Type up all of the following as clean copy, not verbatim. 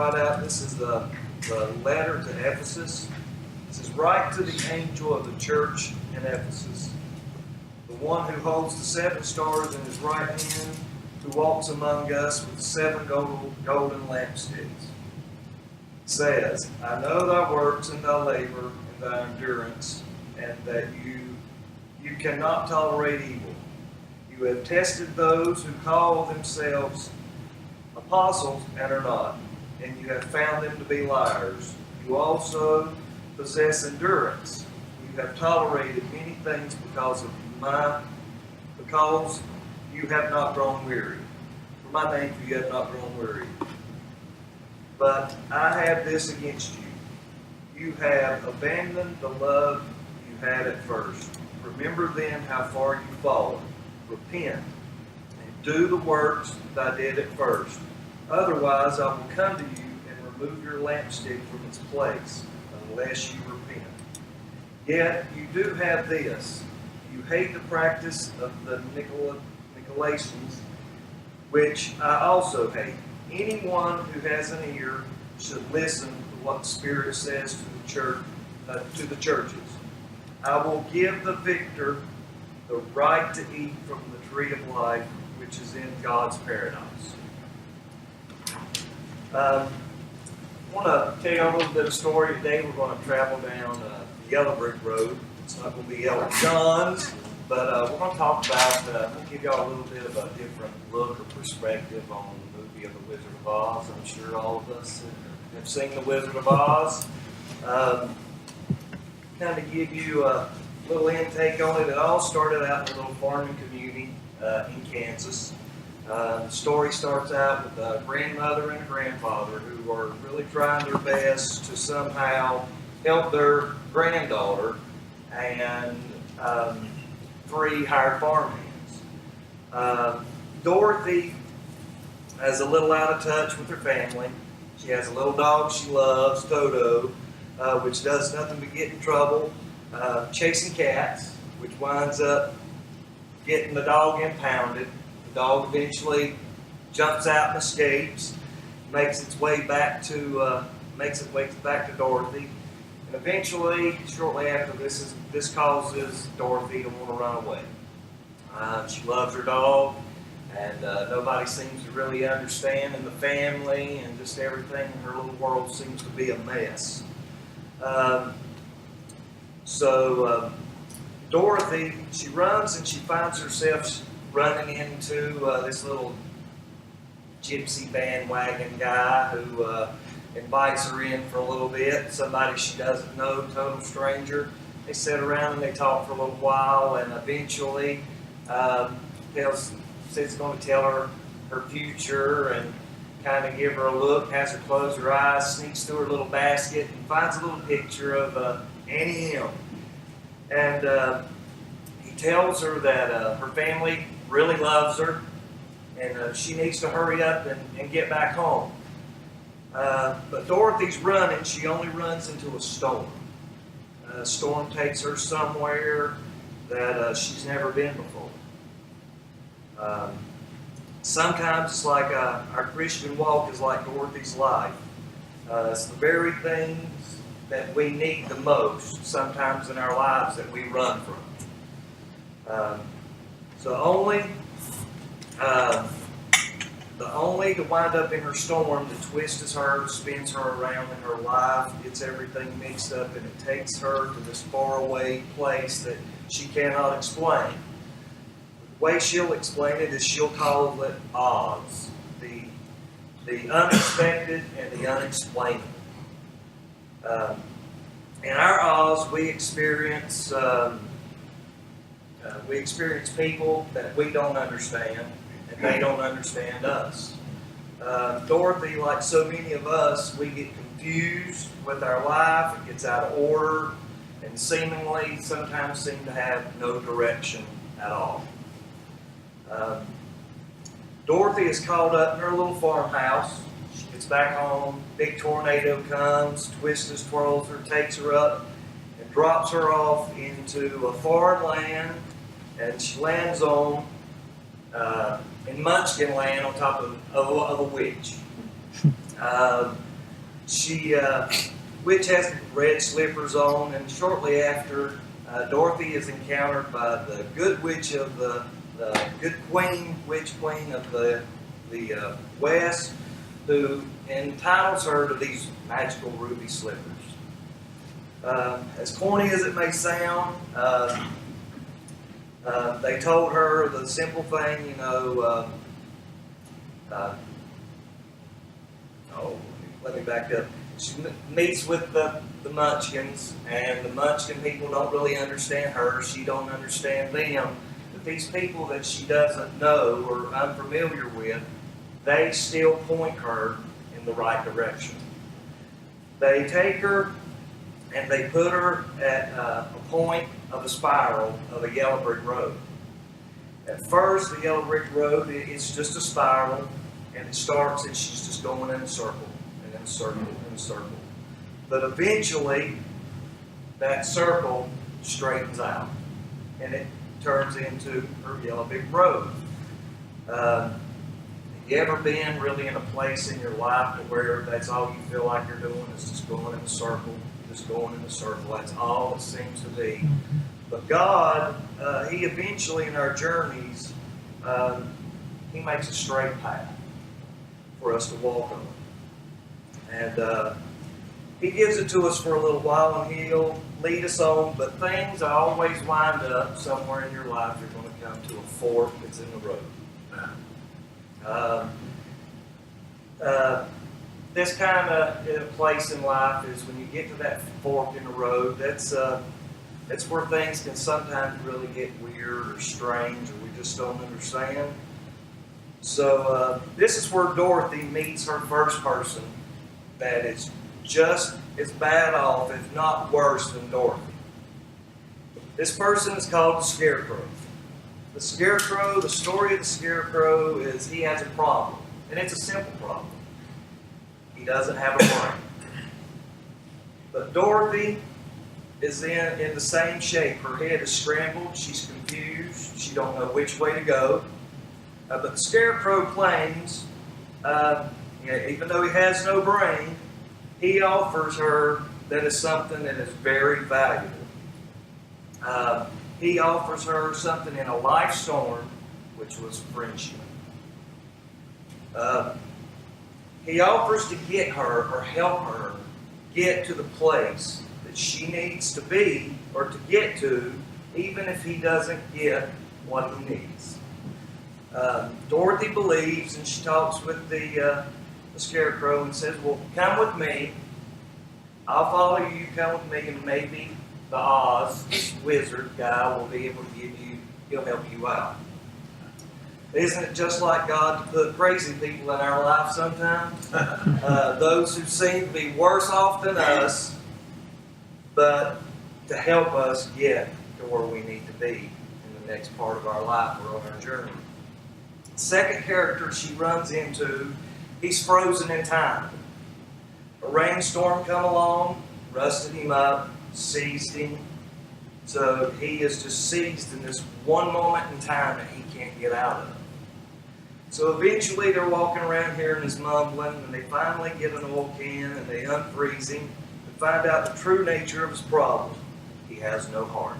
brought out, this is the letter to Ephesus. It says, "Write to the angel of the church in Ephesus, the one who holds the 7 stars in his right hand, who walks among us with the 7 golden lampsticks. Says, I know thy works and thy labor and thy endurance, and that you cannot tolerate evil. You have tested those who call themselves apostles and are not, and you have found them to be liars. You also possess endurance. You have tolerated many things because you have not grown weary. For my name, you have not grown weary. But I have this against you. You have abandoned the love you had at first. Remember then how far you've fallen. Repent and do the works that I did at first. Otherwise, I will come to you and remove your lampstick from its place, unless you repent. Yet you do have this. You hate the practice of the Nicolaitans, which I also hate. Anyone who has an ear should listen to what the Spirit says to the churches. I will give the victor the right to eat from the tree of life, which is in God's paradise." I want to tell you a little bit of story today. We're going to travel down the Yellow Brick Road. It's not going to be Yellow John's, but we're going to talk about, we'll give y'all a little bit of a different look or perspective on the movie of The Wizard of Oz. I'm sure all of us have seen The Wizard of Oz. Kind of give you a little intake on it. It all started out in a little farming community in Kansas. The story starts out with a grandmother and a grandfather who are really trying their best to somehow help their granddaughter and 3 hired farmhands. Dorothy is a little out of touch with her family. She has a little dog she loves, Toto, which does nothing but get in trouble, chasing cats, which winds up getting the dog impounded. The dog eventually jumps out and escapes, makes its way back to Dorothy, and eventually, shortly after this causes Dorothy to want to run away. She loves her dog, and nobody seems to really understand in the family, and just everything in her little world seems to be a mess. Dorothy, she runs and she finds herself running into this little gypsy bandwagon guy who invites her in for a little bit. Somebody she doesn't know, total stranger. They sit around and they talk for a little while, and eventually says it's going to tell her her future and kind of give her a look, has her close her eyes, sneaks through her little basket and finds a little picture of Annie M. And he tells her that her family really loves her and she needs to hurry up and get back home. But Dorothy's running. She only runs into a storm. A storm takes her somewhere that she's never been before. Sometimes it's like our Christian walk is like Dorothy's life. It's the very things that we need the most sometimes in our lives that we run from. The only to wind up in her storm, the twist is her, spins her around in her life, gets everything mixed up, and it takes her to this faraway place that she cannot explain. The way she'll explain it is she'll call it Oz, the unexpected and the unexplainable. In our Oz, we experience people that we don't understand, and they don't understand us. Dorothy, like so many of us, we get confused with our life. It gets out of order, and seemingly sometimes seem to have no direction at all. Dorothy is called up in her little farmhouse. She gets back home. Big tornado comes, twists, twirls her, takes her up, and drops her off into a foreign land. And she lands on in Munchkin Land on top of a witch. Witch has red slippers on, and shortly after, Dorothy is encountered by the good witch of the good queen, witch queen of the West, who entitles her to these magical ruby slippers. As corny as it may sound, they told her the simple thing, let me back up. She meets with the Munchkins, and the Munchkin people don't really understand her. She don't understand them. But these people that she doesn't know or unfamiliar with, they still point her in the right direction. They take her and they put her at a point of a spiral of a yellow brick road. At first, the yellow brick road is just a spiral, and it starts and she's just going in a circle, and in a circle, and a circle. But eventually, that circle straightens out, and it turns into her yellow brick road. Have you ever been really in a place in your life to where that's all you feel like you're doing is just going in a circle, just going in a circle? That's all it seems to be. But God, He eventually in our journeys, He makes a straight path for us to walk on. And He gives it to us for a little while, and He'll lead us on. But things always wind up somewhere in your life. You're going to come to a fork that's in the road. This kind of place in life is when you get to that fork in the road. That's where things can sometimes really get weird or strange, or we just don't understand. So this is where Dorothy meets her first person that is just as bad off, if not worse, than Dorothy. This person is called the Scarecrow. The Scarecrow, the story of the Scarecrow is he has a problem, and it's a simple problem. He doesn't have a brain. But Dorothy is in the same shape. Her head is scrambled. She's confused. She don't know which way to go. But the Scarecrow claims, even though he has no brain, he offers her that is something that is very valuable. He offers her something in a life storm, which was friendship. He offers to get her or help her get to the place that she needs to be or to get to, even if he doesn't get what he needs. Dorothy believes, and she talks with the Scarecrow and says, well, come with me. I'll follow you, come with me, and maybe the Oz, this wizard guy, will be able to he'll help you out. Isn't it just like God to put crazy people in our life sometimes? Those who seem to be worse off than us, but to help us get to where we need to be in the next part of our life or on our journey. Second character she runs into, he's frozen in time. A rainstorm come along, rusted him up, seized him. So he is just seized in this one moment in time that he can't get out of. So eventually they're walking around hearing his mumbling, and they finally get an oil can and they unfreeze him and find out the true nature of his problem. He has no heart.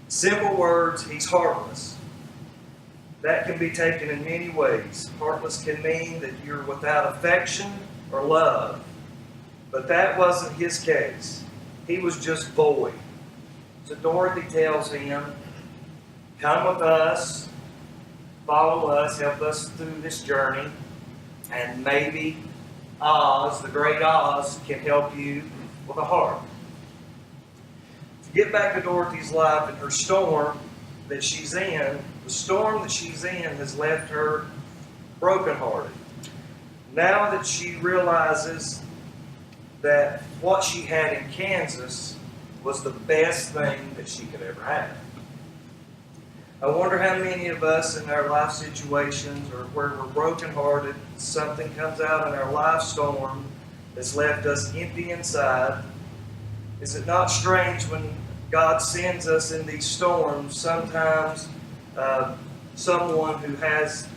Simple words, he's heartless. That can be taken in many ways. Heartless can mean that you're without affection or love. But that wasn't his case. He was just void. So Dorothy tells him, come with us, follow us, help us through this journey, and maybe Oz, the great Oz, can help you with a heart. To get back to Dorothy's life and her storm that she's in, the storm that she's in has left her brokenhearted. Now that she realizes that what she had in Kansas was the best thing that she could ever have. I wonder how many of us in our life situations or where we're brokenhearted, something comes out in our life storm that's left us empty inside. Is it not strange when God sends us in these storms, sometimes someone who has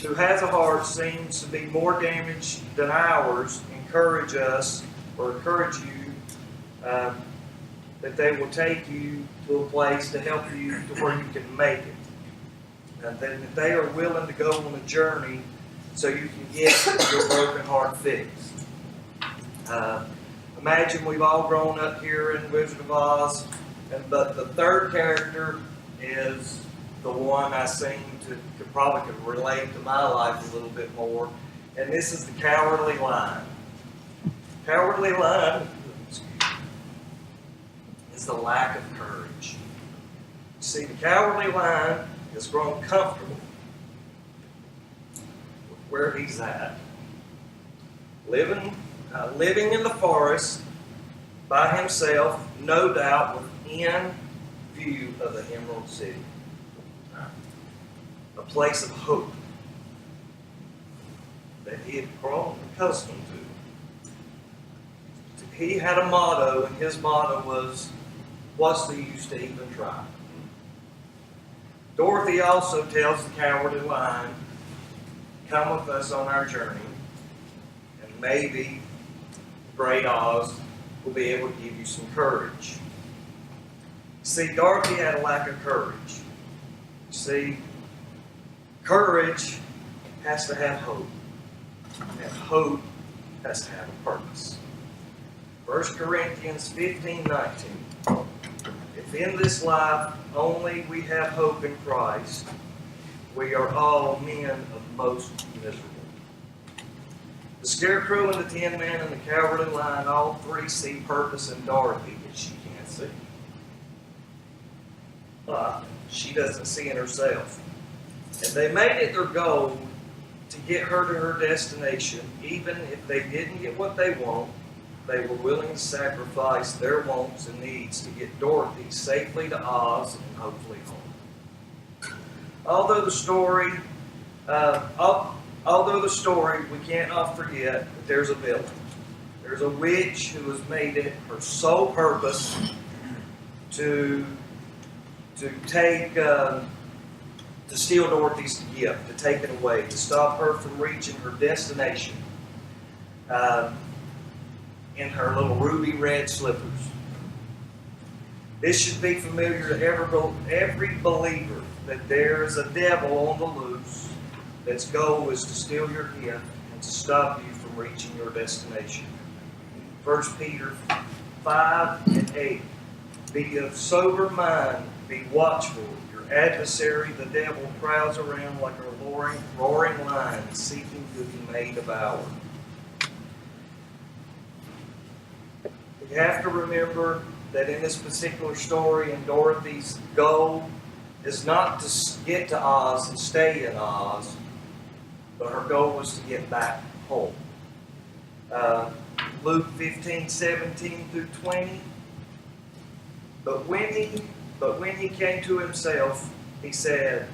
who has a heart seems to be more damaged than ours, encourage us or encourage you that they will take you to a place to help you to where you can make it. And that they are willing to go on a journey so you can get your broken heart fixed. Imagine we've all grown up here in Wizard of Oz, but the third character is the one I seem to probably could relate to my life a little bit more, and this is the Cowardly Lion. Cowardly Lion is the lack of courage. You see, the Cowardly Lion has grown comfortable with where he's at, living in the forest by himself, no doubt within view of the Emerald City, a place of hope that he had grown accustomed to. He had a motto, and his motto was, "What's the use to even try?" Dorothy also tells the Cowardly Lion, "Come with us on our journey, and maybe Great Oz will be able to give you some courage." See, Dorothy had a lack of courage. See, courage has to have hope, and hope has to have a purpose. 1 Corinthians 15:19. If in this life only we have hope in Christ, we are all men of most miserable. The Scarecrow and the Tin Man and the Cowardly Lion, all three see purpose in Dorothy that she can't see. She doesn't see in herself. And they made it their goal to get her to her destination. Even if they didn't get what they want, they were willing to sacrifice their wants and needs to get Dorothy safely to Oz and hopefully home. Although the story, we can't not forget that there's a villain. There's a witch who has made it her sole purpose to steal Dorothy's gift, to take it away, to stop her from reaching her destination in her little ruby red slippers. This should be familiar to every believer that there is a devil on the loose that's goal is to steal your gift and to stop you from reaching your destination. 1 Peter 5:8. Be of sober mind, be watchful. Your adversary, the devil, prowls around like a roaring lion, seeking who he may devour. You have to remember that in this particular story, and Dorothy's goal is not to get to Oz and stay in Oz, but her goal was to get back home. Luke 15:17-20. But when he came to himself, he said,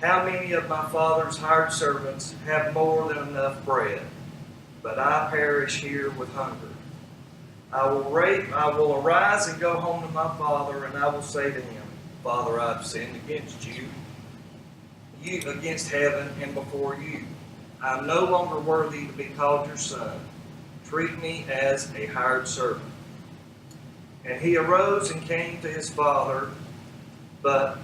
"How many of my father's hired servants have more than enough bread, but I perish here with hunger? I will arise and go home to my father, and I will say to him, Father, I've sinned against you against heaven and before you. I'm no longer worthy to be called your son. Treat me as a hired servant." And he arose and came to his father, but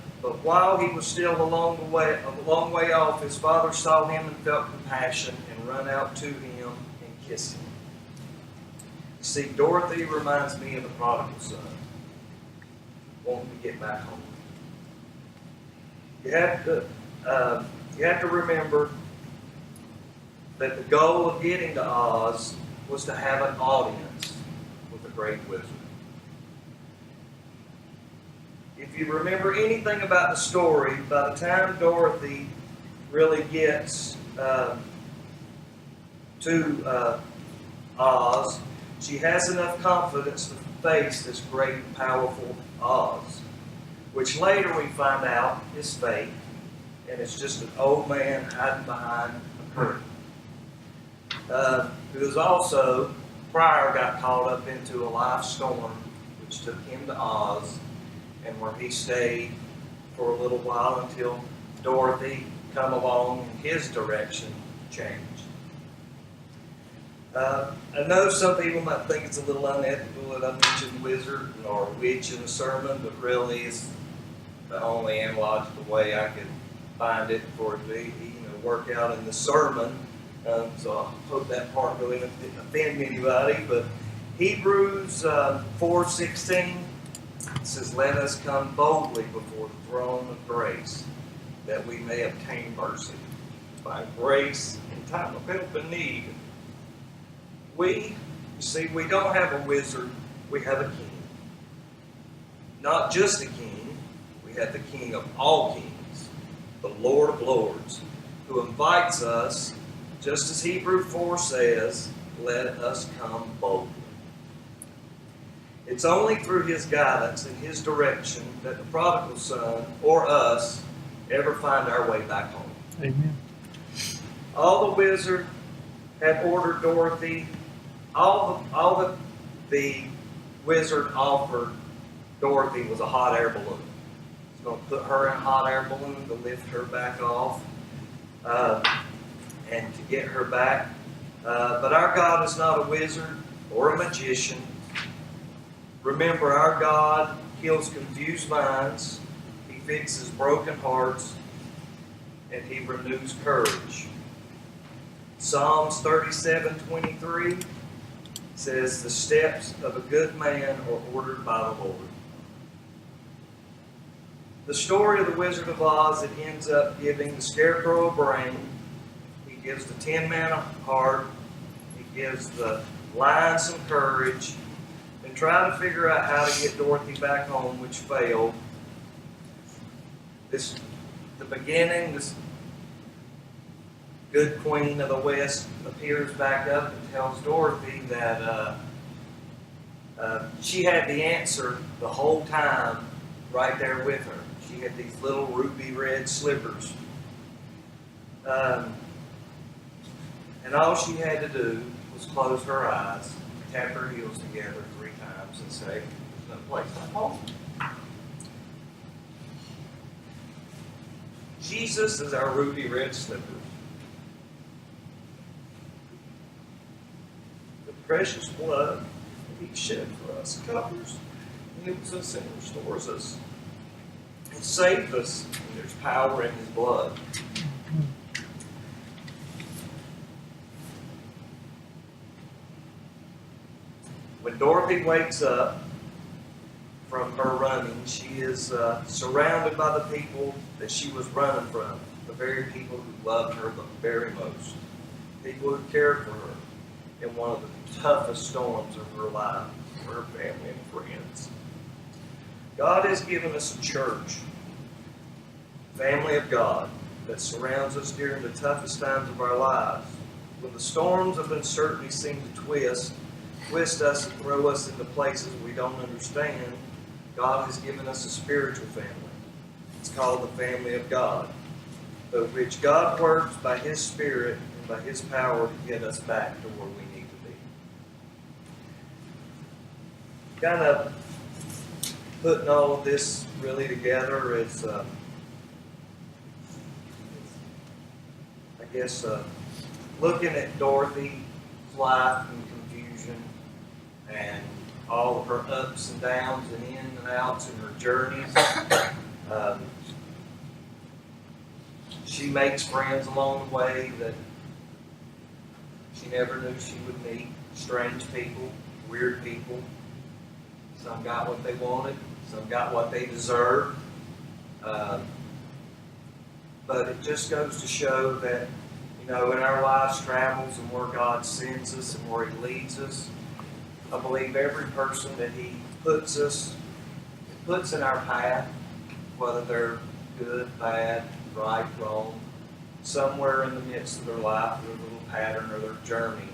while he was still a long way off, his father saw him and felt compassion and ran out to him and kissed him. See, Dorothy reminds me of the prodigal son, wanting to get back home. You have to remember that the goal of getting to Oz was to have an audience with the great wizard. If you remember anything about the story, by the time Dorothy really gets to Oz, she has enough confidence to face this great and powerful Oz, which later we find out is fake, and it's just an old man hiding behind a curtain. Who is also, prior got caught up into a life storm, which took him to Oz, and where he stayed for a little while until Dorothy come along and his direction changed. I know some people might think it's a little unethical that I mention wizard or witch in a sermon, but really it's the only analogical way I could find it for it to work out in the sermon. So I hope that part really didn't offend anybody. But Hebrews 4:16 says, "Let us come boldly before the throne of grace, that we may obtain mercy, find grace in time of help and need." We don't have a wizard, we have a king. Not just a king, we have the King of all kings, the Lord of lords, who invites us, just as Hebrews 4 says, let us come boldly. It's only through his guidance and his direction that the prodigal son, or us, ever find our way back home. Amen. All the wizard had ordered Dorothy, all that the wizard offered Dorothy was a hot air balloon. He's going to put her in a hot air balloon to lift her back off and to get her back. But our God is not a wizard or a magician. Remember, our God heals confused minds, he fixes broken hearts, and he renews courage. Psalms 37:23 says, "The steps of a good man are ordered by the Lord." The story of the Wizard of Oz, it ends up giving the Scarecrow a brain. He gives the Tin Man a heart. He gives the Lion some courage. And try to figure out how to get Dorothy back home, which failed. The beginning, this good queen of the West appears back up and tells Dorothy that she had the answer the whole time right there with her. She had these little ruby red slippers. And all she had to do was close her eyes, tap her heels together 3 times and say, "There's no place like home." Jesus is our ruby red slippers. The precious blood that he shed for us covers, heals us, and restores us. It saves us, and there's power in his blood. When Dorothy wakes up from her running, she is surrounded by the people that she was running from, the very people who loved her the very most, people who cared for her in one of the toughest storms of her life, for her family and friends. God has given us a church, family of God, that surrounds us during the toughest times of our lives. When the storms of uncertainty seem to twist us and throw us into places we don't understand, God has given us a spiritual family. It's called the family of God, by which God works by his Spirit and by his power to get us back to where we need to be. Kind of putting all of this really together is, looking at Dorothy's life and confusion and all of her ups and downs and in and outs in her journeys. She makes friends along the way that she never knew she would meet. Strange people, weird people. Some got what they wanted, some got what they deserved. But it just goes to show that, in our life's travels and where God sends us and where he leads us, I believe every person that he puts in our path, whether they're good, bad, right, wrong, somewhere in the midst of their life, their little pattern or their journey,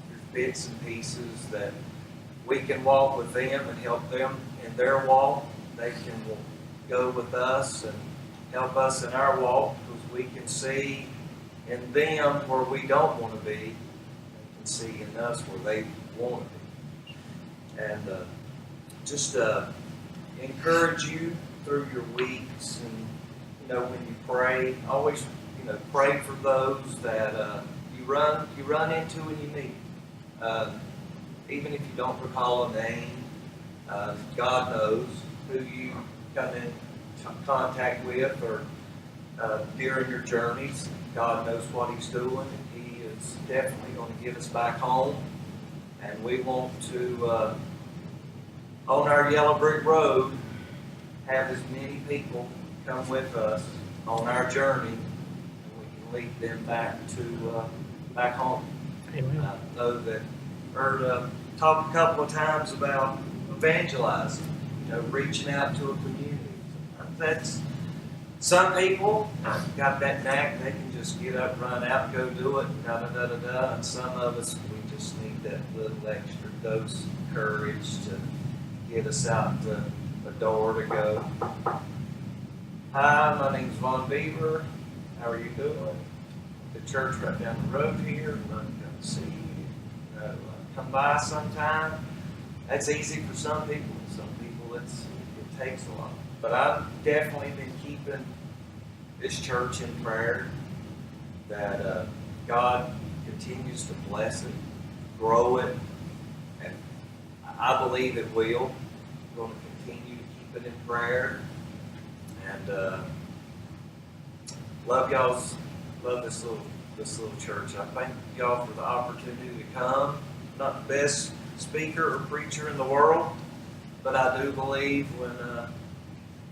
there's bits and pieces that we can walk with them and help them in their walk. They can go with us and help us in our walk, because we can see in them where we don't want to be, and can see in us where they want to be. And just encourage you through your weeks, and when you pray, always pray for those that you run into and you meet. Even if you don't recall a name, God knows who you come in contact with or during your journeys. God knows what He's doing, and He is definitely going to get us back home. And we want to, on our yellow brick road, have as many people come with us on our journey, and we can lead them back home. Amen. I know that heard talk a couple of times about evangelizing, reaching out to a community. That's some people got that knack; they can just get up, run out, go do it, da da da da da. And some of us, we just need that little extra dose of courage to get us out the door to go. Hi, my name's Von Beaver. How are you doing? The church right down the road here. I'd love to come see you. Come by sometime. That's easy for some people. Some people it takes a lot. But I've definitely been keeping this church in prayer that God continues to bless it, grow it, and I believe it will. We're going to continue to keep it in prayer. And love this little church. I thank y'all for the opportunity to come. I'm not the best speaker or preacher in the world, but I do believe when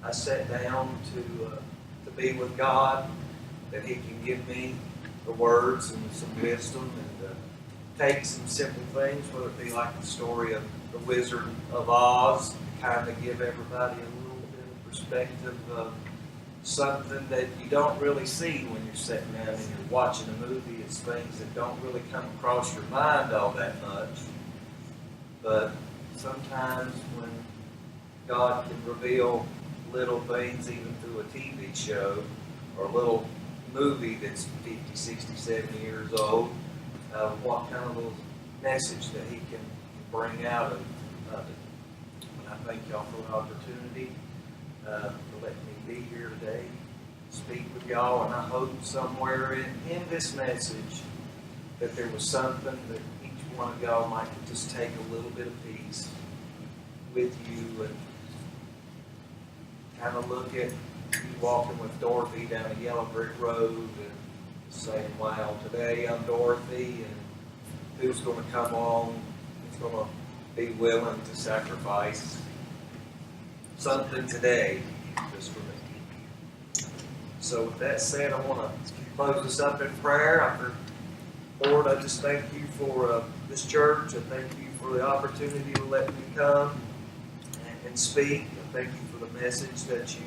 I sat down to be with God, that He can give me the words and some wisdom, and take some simple things, whether it be like the story of the Wizard of Oz, to kind of give everybody a little bit of perspective of something that you don't really see when you're sitting down and you're watching a movie. It's things that don't really come across your mind all that much. But sometimes when God can reveal little things, even through a TV show or a little movie that's 50, 60, 70 years old, what kind of little message that He can bring out of it. And I thank y'all for the opportunity to let me be here today, speak with y'all, and I hope somewhere in this message that there was something that each one of y'all might just take a little bit of peace with you, and kind of look at you walking with Dorothy down a yellow brick road and saying, wow, today I'm Dorothy, and who's going to come along, who's going to be willing to sacrifice something today just for me. So with that said, I want to close this up in prayer. Lord, I just thank you for this church. I thank you for the opportunity to let me come and speak. I thank you for the message that you